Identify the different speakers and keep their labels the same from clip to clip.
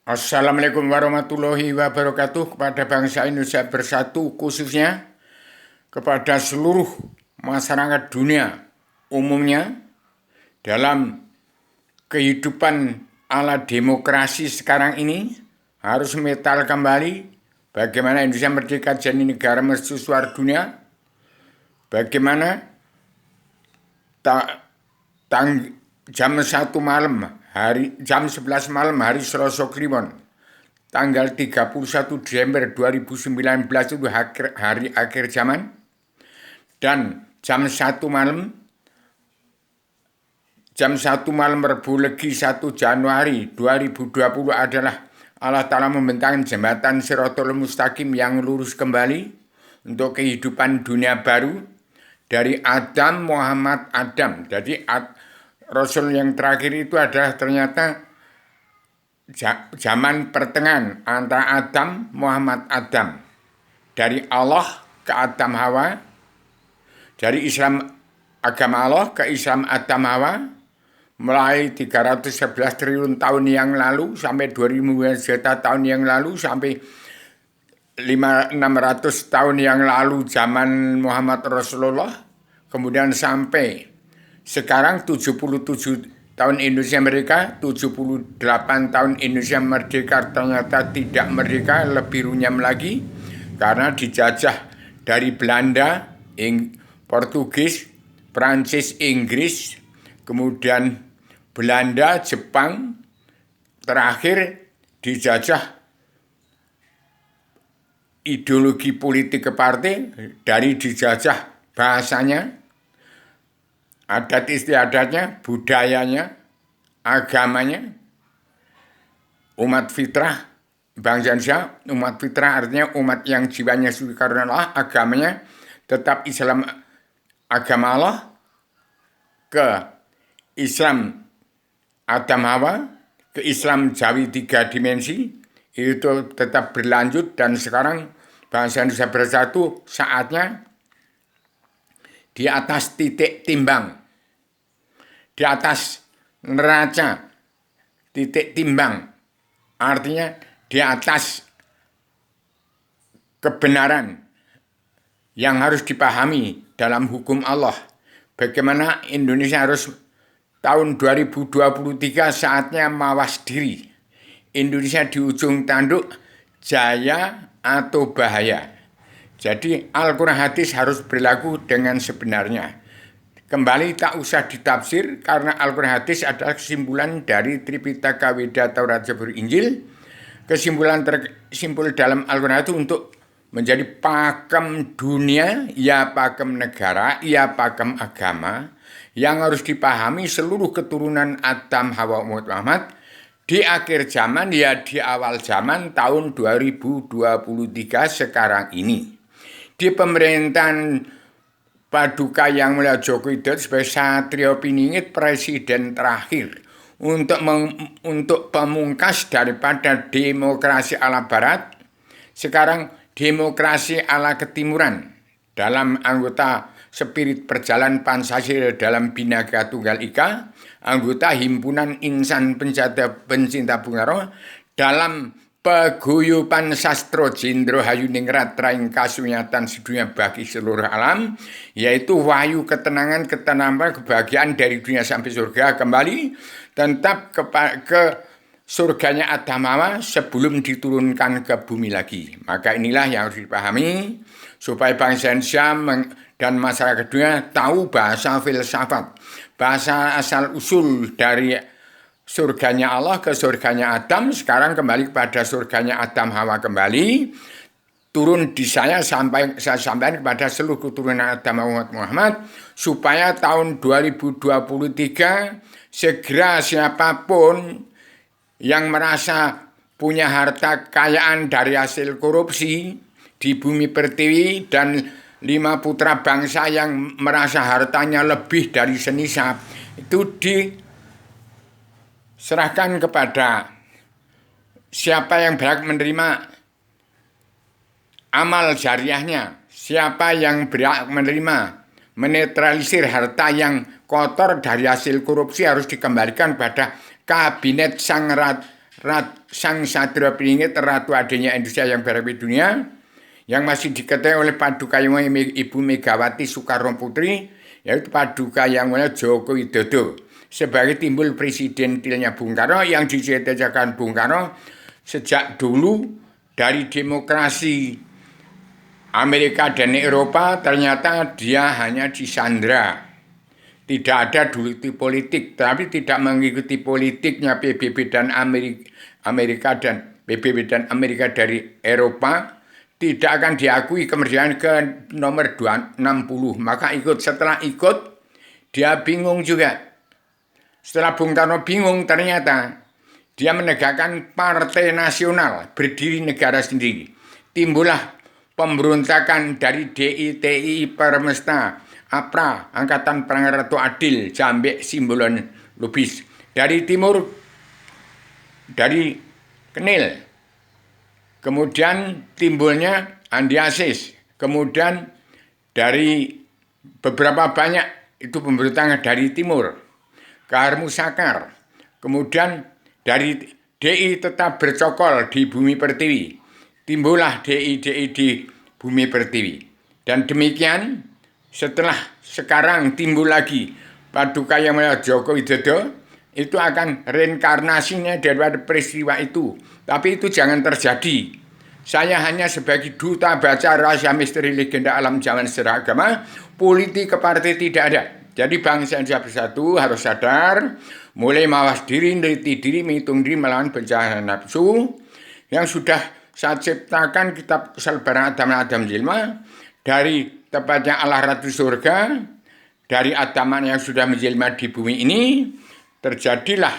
Speaker 1: Assalamualaikum warahmatullahi wabarakatuh kepada bangsa Indonesia bersatu, khususnya kepada seluruh masyarakat dunia umumnya dalam kehidupan ala demokrasi sekarang ini harus metal kembali bagaimana Indonesia merdeka jadi negara mercusuar dunia, bagaimana jam 11 malam hari Selasa Kliwon tanggal 31 Desember 2019 itu hari akhir zaman, dan jam 1 malam Rebu Legi 1 Januari 2020 adalah Allah Ta'ala membentangkan jembatan Shirathul Mustaqim yang lurus kembali untuk kehidupan dunia baru dari Adam Muhammad Adam. Jadi Rasul yang terakhir itu adalah ternyata zaman pertengahan antara Adam Muhammad Adam, dari Allah ke Adam Hawa, dari Islam agama Allah ke Islam Adam Hawa, mulai 311 triliun tahun yang lalu sampai 2000 juta tahun yang lalu sampai 600 tahun yang lalu zaman Muhammad Rasulullah, kemudian sampai sekarang 77 tahun Indonesia merdeka, 78 tahun Indonesia merdeka ternyata tidak merdeka, lebih runyam lagi karena dijajah dari Belanda, Portugis, Prancis, Inggris, kemudian Belanda, Jepang, terakhir dijajah ideologi politik ke partai, dari dijajah bahasanya, adat istiadatnya, budayanya, agamanya, umat fitrah, bangsa Indonesia, umat fitrah artinya umat yang jiwanya suci karena Allah, agamanya tetap Islam agama Allah, ke Islam Adam Hawa, ke Islam Jawi 3 dimensi, itu tetap berlanjut, dan sekarang bangsa Indonesia bersatu saatnya di atas titik timbang, di atas neraca titik timbang, artinya di atas kebenaran yang harus dipahami dalam hukum Allah. Bagaimana Indonesia harus tahun 2023 saatnya mawas diri. Indonesia di ujung tanduk, jaya atau bahaya. Jadi Al-Quran hadis harus berlaku dengan sebenarnya. Kembali tak usah ditafsir karena Al-Quran hadis adalah kesimpulan dari Tripitaka, Weda, Taurat, Zabur, Injil. Kesimpulan tersimpul dalam Al-Quran itu untuk menjadi pakem dunia, ya pakem negara, ya pakem agama, yang harus dipahami seluruh keturunan Adam, Hawa, Muhammad di akhir zaman, ya di awal zaman tahun 2023 sekarang ini. Di pemerintahan Paduka Yang Mulia Joko Widodo sebagai Satrio Piningit, presiden terakhir untuk pemungkas daripada demokrasi ala barat, sekarang demokrasi ala ketimuran dalam anggota Spirit Perjalanan Pancasila dalam Bhinneka Tunggal Ika, anggota Himpunan Insan Pencinta Bung Karno dalam Paguyuban Sastro Jendro Hayuningrat Traing Kasunyatan Sedunia bagi seluruh alam, yaitu wahyu ketenangan, ketenangan, kebahagiaan dari dunia sampai surga kembali, tetap ke surganya Adam Hawa sebelum diturunkan ke bumi lagi. Maka inilah yang harus dipahami supaya bangsa Indonesia dan masyarakat dunia tahu bahasa filsafat, bahasa asal usul dari surganya Allah ke surganya Adam, sekarang kembali kepada surganya Adam Hawa kembali, turun di saya sampaikan kepada seluruh keturunan Adam Muhammad, supaya tahun 2023 segera siapapun yang merasa punya harta kekayaan dari hasil korupsi di bumi pertiwi, dan 5 putra bangsa yang merasa hartanya lebih dari senisap, itu diserahkan kepada siapa yang berhak menerima amal jariahnya, siapa yang berhak menerima menetralisir harta yang kotor dari hasil korupsi, harus dikembalikan pada kabinet sang sang Satria Piningit, Ratu adanya Indonesia yang berada di dunia, yang masih diketahui oleh Paduka Yang Mulia Ibu Megawati Soekarno Putri, yaitu Paduka Yang Mulia Joko Widodo, sebagai timbul presidentilnya Bung Karno yang dicita-citakan Bung Karno sejak dulu dari demokrasi Amerika dan Eropa. Ternyata dia hanya disandra. Tidak ada duiti politik, tapi tidak mengikuti politiknya PBB dan Amerika dan PBB dan Amerika dari Eropa, tidak akan diakui kemerdekaan ke nomor 260. Maka ikut. Setelah ikut, dia bingung juga. Setelah Bung Karno bingung, ternyata dia menegakkan Partai Nasional, berdiri negara sendiri. Timbullah pemberontakan dari DITI Permesta, APRA, Angkatan Perang Ratu Adil, Jambek Simbolon Lubis. Dari timur, dari Kenil. Kemudian timbulnya Andi Asis. Kemudian dari beberapa banyak itu pemberontakan dari timur. Karmu Sakar. Kemudian dari DI tetap bercokol di Bumi Pertiwi. Timbullah DI di Bumi Pertiwi. Dan demikian setelah sekarang timbul lagi Paduka Yang Mulia Joko Widodo, itu akan reinkarnasinya daripada peristiwa itu. Tapi itu jangan terjadi. Saya hanya sebagai duta baca rahasia misteri legenda alam zaman sejarah agama, politik ke partai tidak ada. Jadi bangsa Indonesia bersatu harus sadar, mulai mawas diri, meneliti diri, menghitung diri, melawan bencana nafsu, yang sudah saya ciptakan kitab Selebaran Adam Jelma, dari tepatnya Allah Ratu Surga, dari Adaman yang sudah menjelma di bumi ini, terjadilah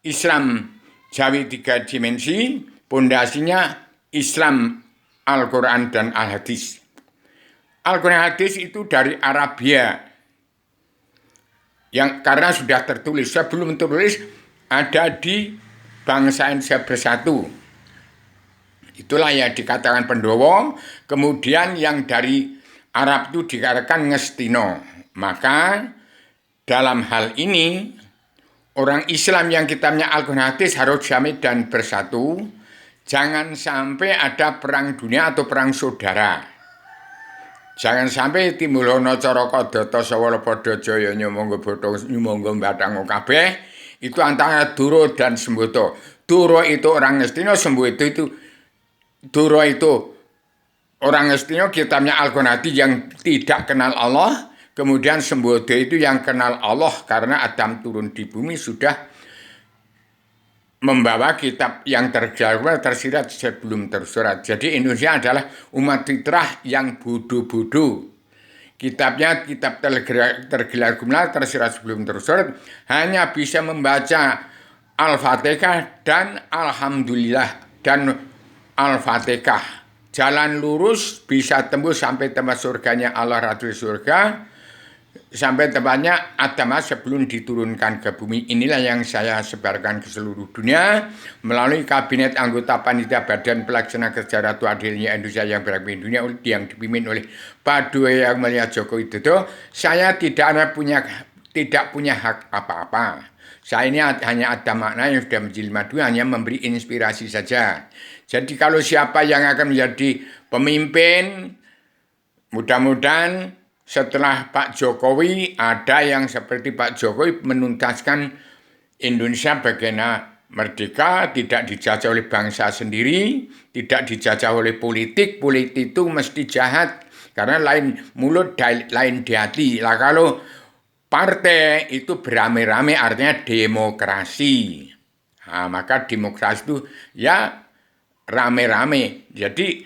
Speaker 1: Islam Jawi 3 dimensi, pondasinya Islam, Al-Quran dan Al-Hadis. Al-Quran Hadis itu dari Arabia, yang karena sudah tertulis, sebelum tertulis ada di bangsa Indonesia bersatu. Itulah yang dikatakan Pendowo. Kemudian yang dari Arab itu dikatakan Ngestino. Maka dalam hal ini orang Islam yang kitabnya Al-Quran Hadis harus damai dan bersatu. Jangan sampai ada perang dunia atau perang saudara. Jangan sampai timbulana caraka data sawala padha jaya nyumangga botho nyumangga batang kabeh. Itu antara Duro dan Sembodo. Duro itu orang Ngestino, Sembodo itu Duro itu orang Ngestino, kitabnya Al-Quran Hadis yang tidak kenal Allah. Kemudian Sembodo itu yang kenal Allah karena Adam turun di bumi sudah membawa kitab yang tersirat sebelum tersurat. Jadi Indonesia adalah umat fitrah yang bodoh-bodoh. Kitabnya kitab tergelar gumlar tersirat sebelum tersurat, hanya bisa membaca Al-Fatihah dan Alhamdulillah dan Al-Fatihah. Jalan lurus bisa tembus sampai tempat surganya Allah Ratu Surga, sampai tempatnya Adam sebelum diturunkan ke bumi. Inilah yang saya sebarkan ke seluruh dunia melalui kabinet anggota panitia Badan Pelaksana Kerja Ratu Adilnya Indonesia yang berada di dunia yang dipimpin oleh Paduka Yang Mulia Joko Widodo. Saya tidak punya hak apa-apa. Saya ini hanya ada makna yang sudah menjelma dua, hanya memberi inspirasi saja. Jadi kalau siapa yang akan menjadi pemimpin, mudah-mudahan setelah Pak Jokowi ada yang seperti Pak Jokowi menuntaskan Indonesia bagaimana merdeka, tidak dijajah oleh bangsa sendiri, tidak dijajah oleh politik. Politik itu mesti jahat karena lain mulut lain di hati. Lah kalau partai itu beramai-ramai artinya demokrasi. Nah, maka demokrasi itu ya rame-rame. Jadi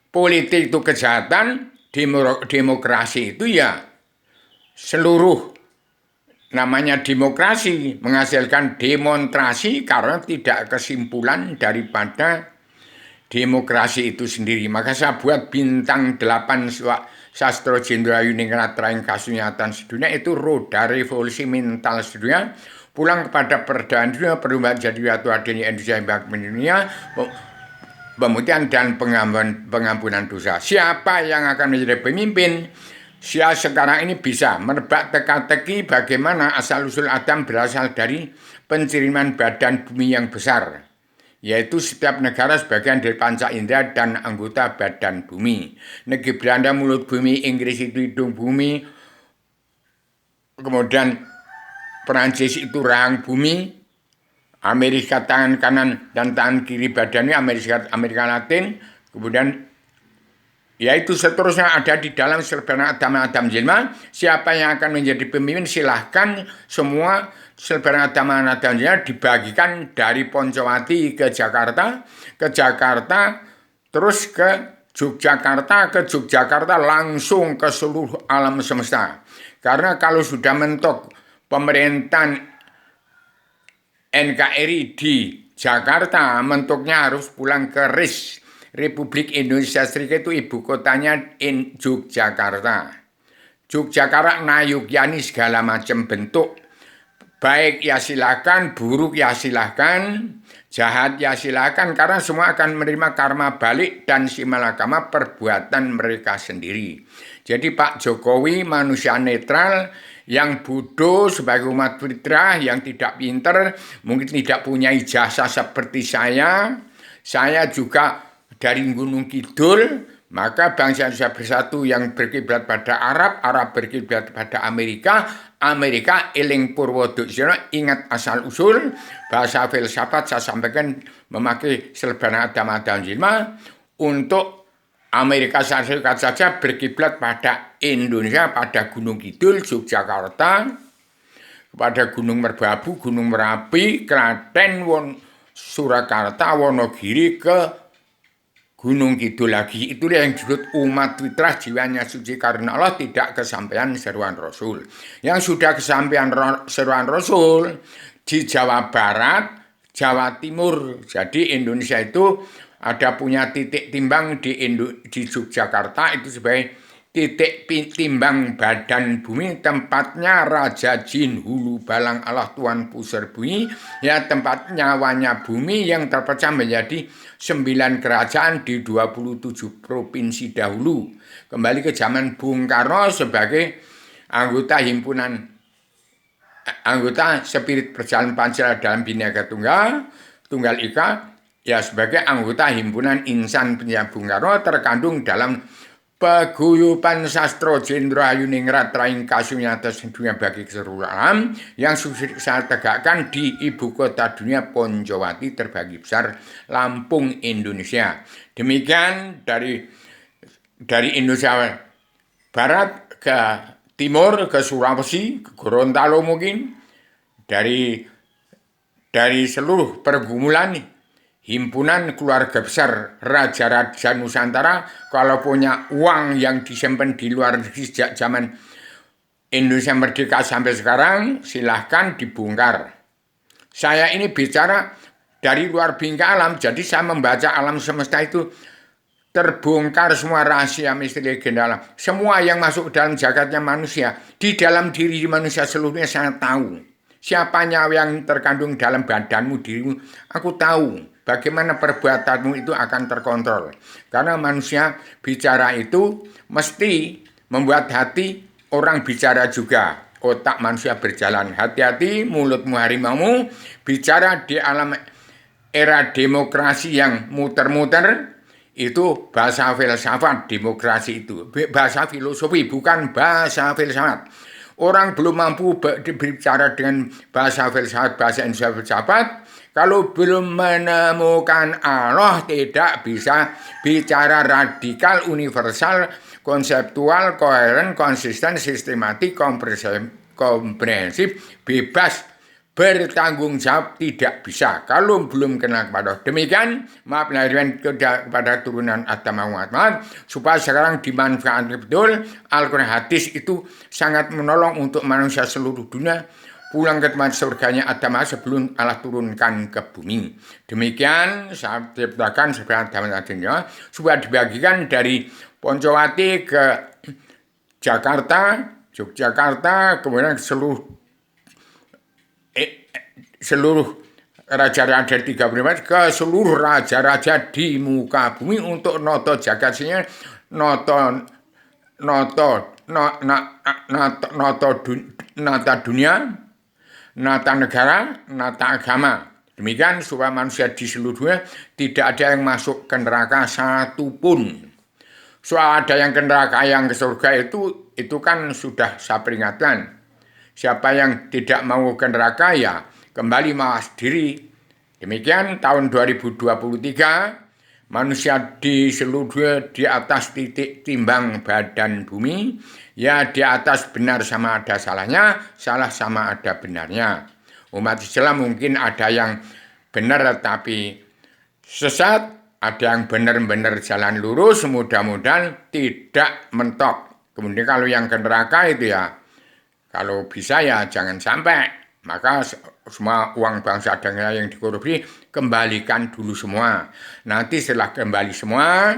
Speaker 1: politik itu kejahatan, demokrasi itu ya seluruh namanya demokrasi menghasilkan demonstrasi karena tidak kesimpulan daripada demokrasi itu sendiri. Maka saya buat bintang 8 Sastro Jenderal Yuningrat Raing Kasunyatan sedunia, itu roda revolusi mental sedunia, pulang kepada perdamaian dunia, perubahan jadi Ratu Adilnya Indonesia yang baik dunia, pemutihan dan pengampunan dosa. Siapa yang akan menjadi pemimpin? Saya sekarang ini bisa menebak teka-teki bagaimana asal-usul Adam berasal dari penciriman badan bumi yang besar. yaitu setiap negara sebagian dari panca indera dan anggota badan bumi. Negeri Belanda mulut bumi, Inggris itu hidung bumi, kemudian Perancis itu rahang bumi, Amerika tangan kanan dan tangan kiri badannya, Amerika Latin, kemudian yaitu seterusnya ada di dalam selebaran Adam Jelma. Siapa yang akan menjadi pemimpin silahkan semua selebaran Adam Jelma dibagikan dari Poncowati ke Jakarta, terus ke Yogyakarta langsung ke seluruh alam semesta. Karena kalau sudah mentok pemerintahan NKRI di Jakarta, mentoknya harus pulang ke RIS. Republik Indonesia Serikat itu ibu kotanya Yogyakarta. Yogyakarta nayukyani segala macam bentuk. Baik ya silakan, buruk ya silakan, jahat ya silakan, karena semua akan menerima karma balik dan simalakama perbuatan mereka sendiri. Jadi Pak Jokowi manusia netral yang bodoh sebagai umat fitrah, yang tidak pinter, mungkin tidak punya ijazah seperti saya. Saya juga dari Gunung Kidul, maka bangsa Indonesia bersatu yang berkiblat pada Arab, Arab berkiblat pada Amerika, Amerika eling Purwodakshana, ingat asal usul, bahasa filsafat saya sampaikan memakai selebaran Adam Jilma, untuk Amerika Serikat saja berkiblat pada Indonesia, pada Gunung Kidul, Yogyakarta, pada Gunung Merbabu, Gunung Merapi, Klaten, Surakarta, Wonogiri, ke Gunung Kidul lagi. Itulah yang disebut umat fitrah jiwanya suci karena Allah, tidak kesampaian seruan Rasul. Yang sudah kesampaian seruan Rasul di Jawa Barat, Jawa Timur. Jadi Indonesia itu ada punya titik timbang di Yogyakarta itu sebagai titik timbang badan bumi, tempatnya Raja Jin Hulu Balang Allah Tuan Pusar Bumi, ya tempat nyawanya bumi yang terpecah menjadi 9 kerajaan di 27 provinsi dahulu. Kembali ke zaman Bung Karno sebagai anggota himpunan anggota Spirit Perjalanan Pancasila dalam Bhinneka Tunggal Ika, ya sebagai anggota himpunan insan penjara Bung Karno, terkandung dalam Paguyuban Sastro Jendra Yuningrat Raing Kasunyata Dunia bagi keseluruhan alam yang saya tegakkan di ibu kota dunia Poncowati, terbagi besar Lampung, Indonesia. Demikian dari Indonesia Barat ke Timur, ke Sulawesi, ke Gorontalo mungkin, dari seluruh pergumulan himpunan keluarga besar Raja-Raja Nusantara, kalau punya uang yang disimpan di luar negeri sejak zaman Indonesia merdeka sampai sekarang, silahkan dibongkar. Saya ini bicara dari luar bingkai alam, jadi saya membaca alam semesta itu terbongkar semua rahasia misteri legenda alam. Semua yang masuk dalam jagatnya manusia, di dalam diri manusia seluruhnya saya tahu. Siapa nyawa yang terkandung dalam badanmu, dirimu, aku tahu. Bagaimana perbuatanmu itu akan terkontrol. Karena manusia bicara itu mesti membuat hati orang bicara juga. Otak manusia berjalan. Hati-hati mulutmu harimaumu, bicara di alam era demokrasi yang muter-muter. Itu bahasa filsafat demokrasi itu. Bahasa filosofi, bukan bahasa filsafat. Orang belum mampu berbicara dengan bahasa filsafat, bahasa Indonesia filsafat, kalau belum menemukan Allah tidak bisa bicara radikal, universal, konseptual, koheren, konsisten, sistematik, komprehensif, bebas, bertanggung jawab, tidak bisa kalau belum kenal kepada Allah. Demikian, maaf lahir kepada turunan Adam Muhammad, supaya sekarang dimanfaatkan betul. Al-Quran hadis itu sangat menolong untuk manusia seluruh dunia pulang ke tempat surganya Adam sebelum Allah turunkan ke bumi. Demikian saya ciptakan sebenarnya Adam supaya dibagikan dari Poncowati ke Jakarta, Yogyakarta, kemudian seluruh raja-raja 35 ke seluruh raja-raja di muka bumi untuk noto jagat sini, nata dunia, nata negara, nata agama. Demikian supaya manusia di seluruh dunia tidak ada yang masuk ke neraka satupun. Soal ada yang ke neraka, yang ke surga itu kan sudah saya peringatkan. Siapa yang tidak mau ke neraka ya kembali mawas diri. Demikian tahun 2023 manusia di seluruh dunia di atas titik timbang badan bumi, ya di atas benar sama ada salahnya, salah sama ada benarnya. Umat Islam mungkin ada yang benar tapi sesat, ada yang benar-benar jalan lurus, mudah-mudahan tidak mentok. Kemudian kalau yang ke neraka itu ya, kalau bisa ya jangan sampai. Maka semua uang bangsa dan yang dikorupsi kembalikan dulu semua. Nanti setelah kembali semua,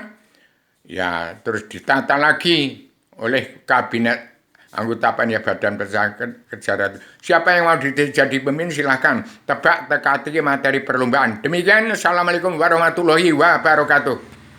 Speaker 1: ya terus ditata lagi oleh kabinet anggota panitia badan kerja. Siapa yang mau jadi pemimpin silahkan tebak teka-teki materi perlombaan. Demikian, assalamualaikum warahmatullahi wabarakatuh.